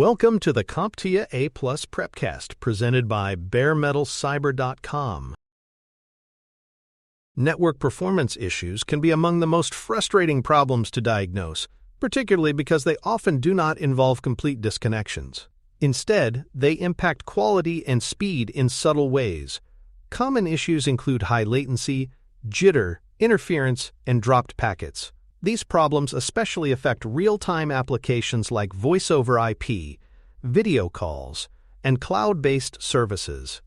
Welcome to the CompTIA A+ Prepcast presented by baremetalcyber.com. Network performance issues can be among the most frustrating problems to diagnose, particularly because they often do not involve complete disconnections. Instead, they impact quality and speed in subtle ways. Common issues include high latency, jitter, interference, and dropped packets. These problems especially affect real-time applications like voice-over IP, video calls, and cloud-based services.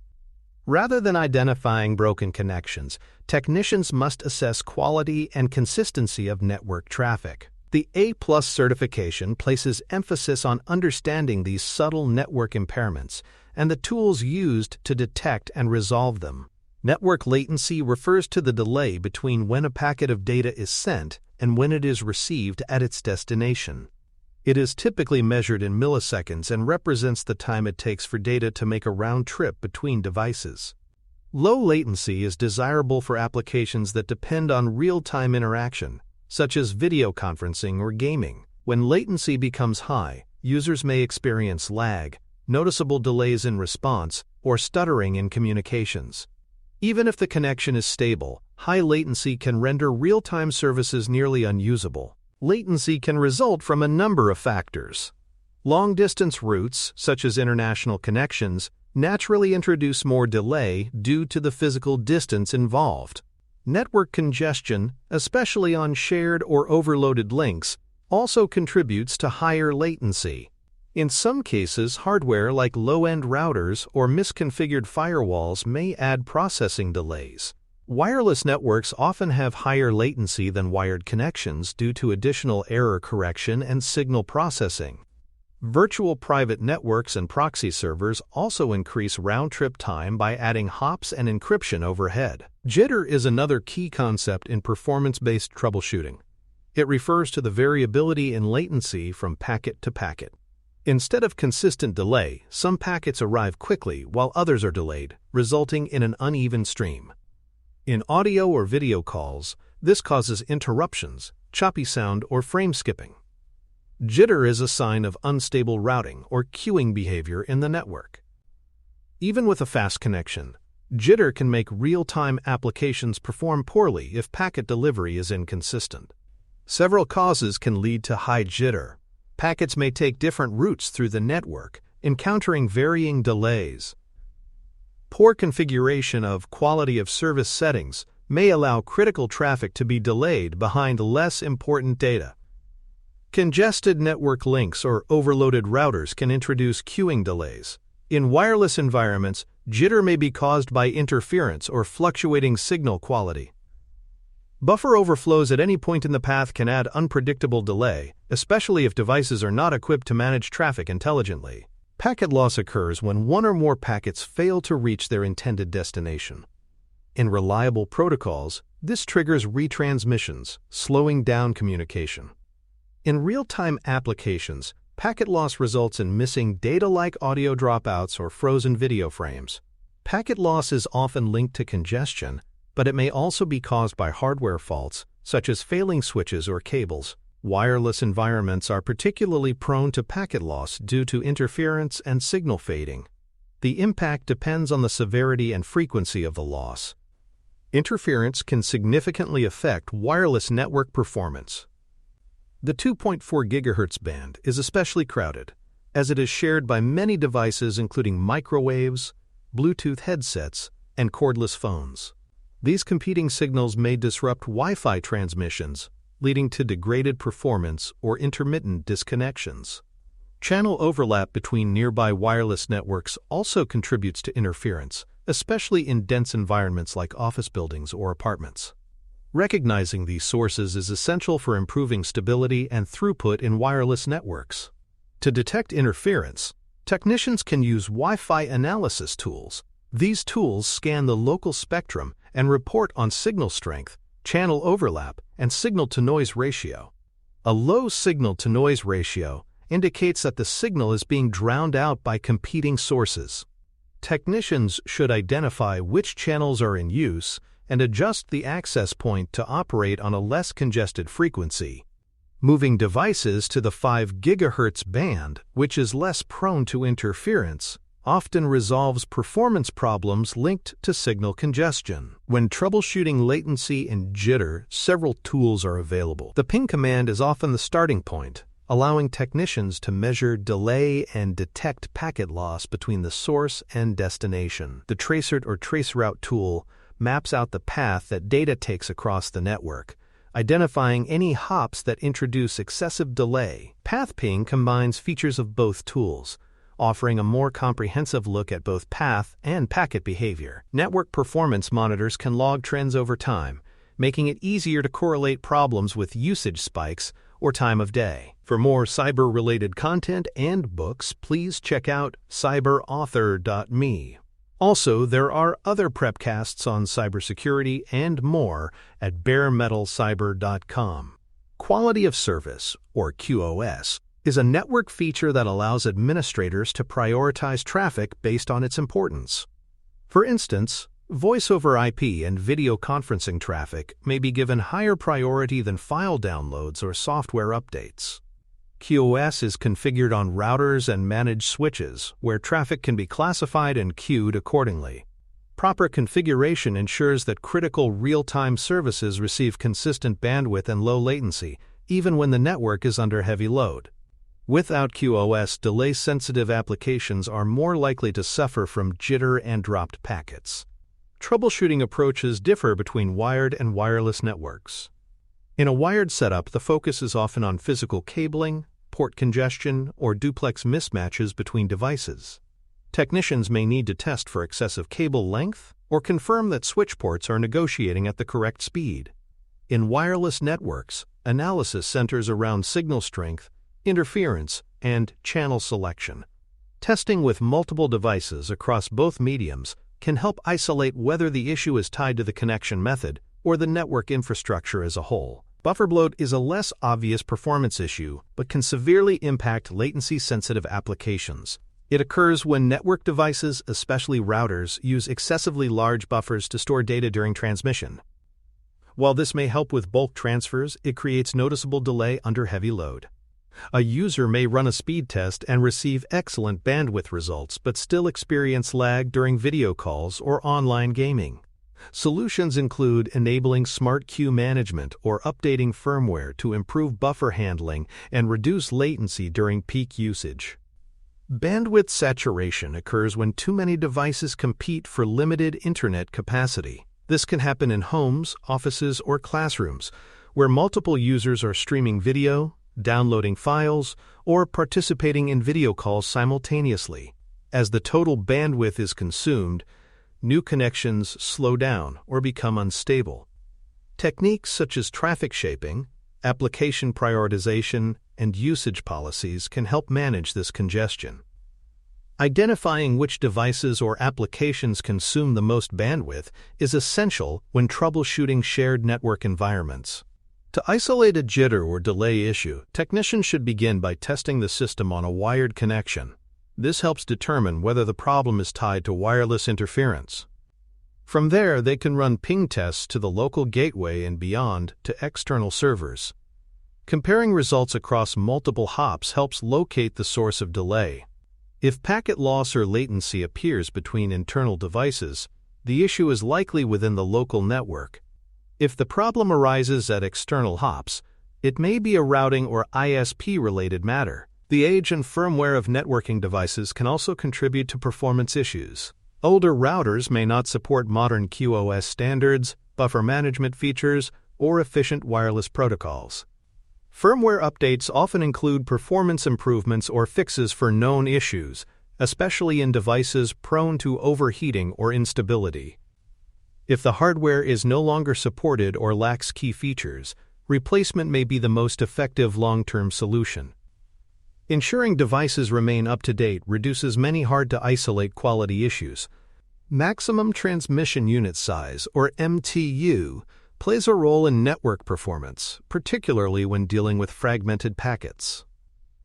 Rather than identifying broken connections, technicians must assess quality and consistency of network traffic. The A+ certification places emphasis on understanding these subtle network impairments and the tools used to detect and resolve them. Network latency refers to the delay between when a packet of data is sent and when it is received at its destination. It is typically measured in milliseconds and represents the time it takes for data to make a round trip between devices. Low latency is desirable for applications that depend on real-time interaction, such as video conferencing or gaming. When latency becomes high, users may experience lag, noticeable delays in response, or stuttering in communications. Even if the connection is stable, high latency can render real-time services nearly unusable. Latency can result from a number of factors. Long-distance routes, such as international connections, naturally introduce more delay due to the physical distance involved. Network congestion, especially on shared or overloaded links, also contributes to higher latency. In some cases, hardware like low-end routers or misconfigured firewalls may add processing delays. Wireless networks often have higher latency than wired connections due to additional error correction and signal processing. Virtual private networks and proxy servers also increase round-trip time by adding hops and encryption overhead. Jitter is another key concept in performance-based troubleshooting. It refers to the variability in latency from packet to packet. Instead of consistent delay, some packets arrive quickly while others are delayed, resulting in an uneven stream. In audio or video calls, this causes interruptions, choppy sound, or frame skipping. Jitter is a sign of unstable routing or queuing behavior in the network. Even with a fast connection, jitter can make real-time applications perform poorly if packet delivery is inconsistent. Several causes can lead to high jitter. Packets may take different routes through the network, encountering varying delays. Poor configuration of quality of service settings may allow critical traffic to be delayed behind less important data. Congested network links or overloaded routers can introduce queuing delays. In wireless environments, jitter may be caused by interference or fluctuating signal quality. Buffer overflows at any point in the path can add unpredictable delay, especially if devices are not equipped to manage traffic intelligently. Packet loss occurs when one or more packets fail to reach their intended destination. In reliable protocols, this triggers retransmissions, slowing down communication. In real-time applications, packet loss results in missing data like audio dropouts or frozen video frames. Packet loss is often linked to congestion, but it may also be caused by hardware faults, such as failing switches or cables. Wireless environments are particularly prone to packet loss due to interference and signal fading. The impact depends on the severity and frequency of the loss. Interference can significantly affect wireless network performance. The 2.4 GHz band is especially crowded, as it is shared by many devices including microwaves, Bluetooth headsets, and cordless phones. These competing signals may disrupt Wi-Fi transmissions, leading to degraded performance or intermittent disconnections. Channel overlap between nearby wireless networks also contributes to interference, especially in dense environments like office buildings or apartments. Recognizing these sources is essential for improving stability and throughput in wireless networks. To detect interference, technicians can use Wi-Fi analysis tools. These tools scan the local spectrum and report on signal strength, channel overlap, and signal-to-noise ratio. A low signal-to-noise ratio indicates that the signal is being drowned out by competing sources. Technicians should identify which channels are in use and adjust the access point to operate on a less congested frequency. Moving devices to the 5 GHz band, which is less prone to interference, often resolves performance problems linked to signal congestion. When troubleshooting latency and jitter, several tools are available. The ping command is often the starting point, allowing technicians to measure delay and detect packet loss between the source and destination. The traceroute or traceroute tool maps out the path that data takes across the network, identifying any hops that introduce excessive delay. Path ping combines features of both tools, offering a more comprehensive look at both path and packet behavior. Network performance monitors can log trends over time, making it easier to correlate problems with usage spikes or time of day. For more cyber-related content and books, please check out cyberauthor.me. Also, there are other prepcasts on cybersecurity and more at baremetalcyber.com. Quality of service, or QoS, is a network feature that allows administrators to prioritize traffic based on its importance. For instance, voice over IP and video conferencing traffic may be given higher priority than file downloads or software updates. QoS is configured on routers and managed switches, where traffic can be classified and queued accordingly. Proper configuration ensures that critical real-time services receive consistent bandwidth and low latency, even when the network is under heavy load. Without QoS, delay-sensitive applications are more likely to suffer from jitter and dropped packets. Troubleshooting approaches differ between wired and wireless networks. In a wired setup, the focus is often on physical cabling, port congestion, or duplex mismatches between devices. Technicians may need to test for excessive cable length or confirm that switch ports are negotiating at the correct speed. In wireless networks, analysis centers around signal strength, interference, and channel selection. Testing with multiple devices across both mediums can help isolate whether the issue is tied to the connection method or the network infrastructure as a whole. Buffer bloat is a less obvious performance issue, but can severely impact latency-sensitive applications. It occurs when network devices, especially routers, use excessively large buffers to store data during transmission. While this may help with bulk transfers, it creates noticeable delay under heavy load. A user may run a speed test and receive excellent bandwidth results but still experience lag during video calls or online gaming. Solutions include enabling smart queue management or updating firmware to improve buffer handling and reduce latency during peak usage. Bandwidth saturation occurs when too many devices compete for limited internet capacity. This can happen in homes, offices, or classrooms, where multiple users are streaming video, downloading files, or participating in video calls simultaneously. As the total bandwidth is consumed, new connections slow down or become unstable. Techniques such as traffic shaping, application prioritization, and usage policies can help manage this congestion. Identifying which devices or applications consume the most bandwidth is essential when troubleshooting shared network environments. To isolate a jitter or delay issue, technicians should begin by testing the system on a wired connection. This helps determine whether the problem is tied to wireless interference. From there, they can run ping tests to the local gateway and beyond to external servers. Comparing results across multiple hops helps locate the source of delay. If packet loss or latency appears between internal devices, the issue is likely within the local network. If the problem arises at external hops, it may be a routing or ISP-related matter. The age and firmware of networking devices can also contribute to performance issues. Older routers may not support modern QoS standards, buffer management features, or efficient wireless protocols. Firmware updates often include performance improvements or fixes for known issues, especially in devices prone to overheating or instability. If the hardware is no longer supported or lacks key features, replacement may be the most effective long-term solution. Ensuring devices remain up-to-date reduces many hard-to-isolate quality issues. Maximum transmission unit size, or MTU, plays a role in network performance, particularly when dealing with fragmented packets.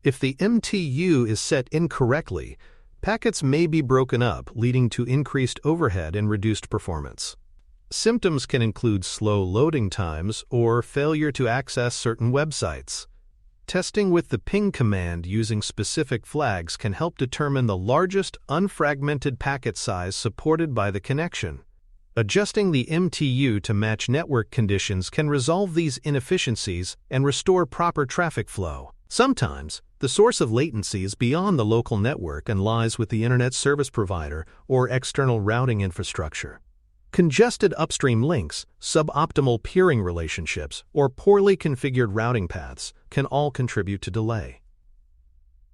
If the MTU is set incorrectly, packets may be broken up, leading to increased overhead and reduced performance. Symptoms can include slow loading times or failure to access certain websites. Testing with the ping command using specific flags can help determine the largest unfragmented packet size supported by the connection. Adjusting the MTU to match network conditions can resolve these inefficiencies and restore proper traffic flow. Sometimes, the source of latency is beyond the local network and lies with the internet service provider or external routing infrastructure. Congested upstream links, suboptimal peering relationships, or poorly configured routing paths can all contribute to delay.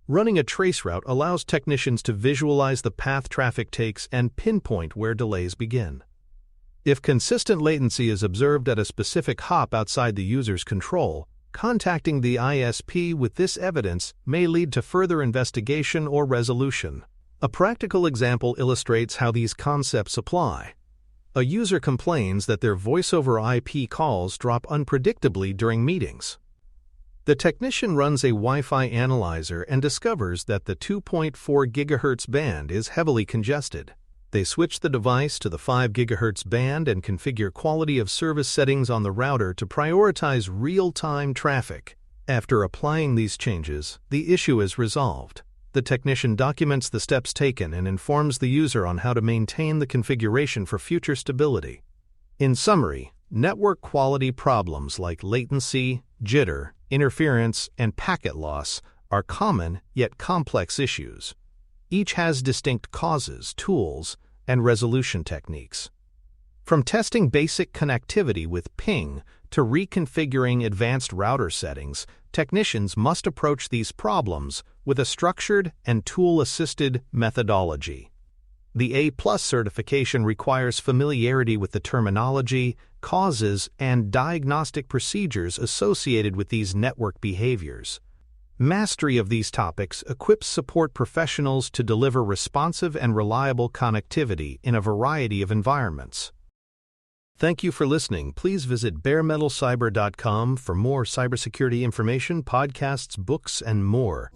Running a traceroute allows technicians to visualize the path traffic takes and pinpoint where delays begin. If consistent latency is observed at a specific hop outside the user's control, contacting the ISP with this evidence may lead to further investigation or resolution. A practical example illustrates how these concepts apply. A user complains that their voice-over IP calls drop unpredictably during meetings. The technician runs a Wi-Fi analyzer and discovers that the 2.4 GHz band is heavily congested. They switch the device to the 5 GHz band and configure quality of service settings on the router to prioritize real-time traffic. After applying these changes, the issue is resolved. The technician documents the steps taken and informs the user on how to maintain the configuration for future stability. In summary, network quality problems like latency, jitter, interference, and packet loss are common yet complex issues. Each has distinct causes, tools, and resolution techniques. From testing basic connectivity with ping to reconfiguring advanced router settings, technicians must approach these problems with a structured and tool-assisted methodology. The A+ certification requires familiarity with the terminology, causes, and diagnostic procedures associated with these network behaviors. Mastery of these topics equips support professionals to deliver responsive and reliable connectivity in a variety of environments. Thank you for listening. Please visit baremetalcyber.com for more cybersecurity information, podcasts, books, and more.